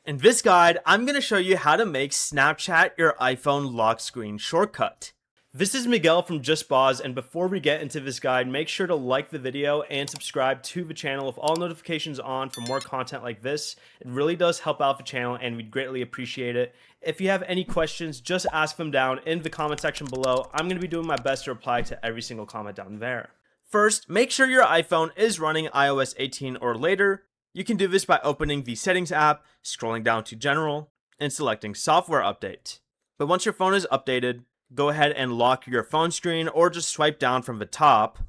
In this guide, I'm going to show you how to make Snapchat your iPhone lock screen shortcut. This is Miguel from Just Boz, and before we get into this guide, make sure to like the video and subscribe to the channel with all notifications on for more content like this. It really does help out the channel and we'd greatly appreciate it. If you have any questions, just ask them down in the comment section below. I'm going to be doing my best to reply to every single comment down there. First, make sure your iPhone is running iOS 18 or later. You can do this by opening the Settings app, scrolling down to General, and selecting Software Update. But once your phone is updated, go ahead and lock your phone screen or just swipe down from the top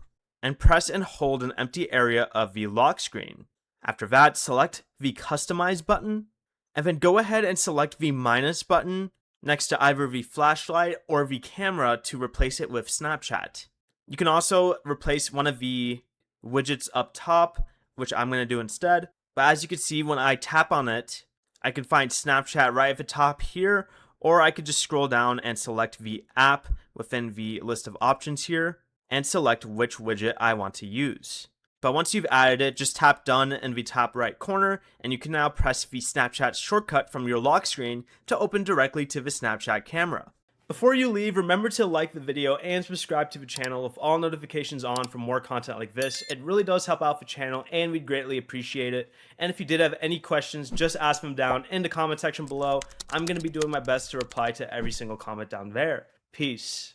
and press and hold an empty area of the lock screen. After that, select the Customize button, and then go ahead and select the minus button next to either the flashlight or the camera to replace it with Snapchat. You can also replace one of the widgets up top, which I'm going to do instead. But as you can see, when I tap on it, I can find Snapchat right at the top here, or I could just scroll down and select the app within the list of options here and select which widget I want to use. But once you've added it, just tap done in the top right corner and you can now press the Snapchat shortcut from your lock screen to open directly to the Snapchat camera. Before you leave, remember to like the video and subscribe to the channel with all notifications on for more content like this. It really does help out the channel and we'd greatly appreciate it. And if you did have any questions, just ask them down in the comment section below. I'm going to be doing my best to reply to every single comment down there. Peace.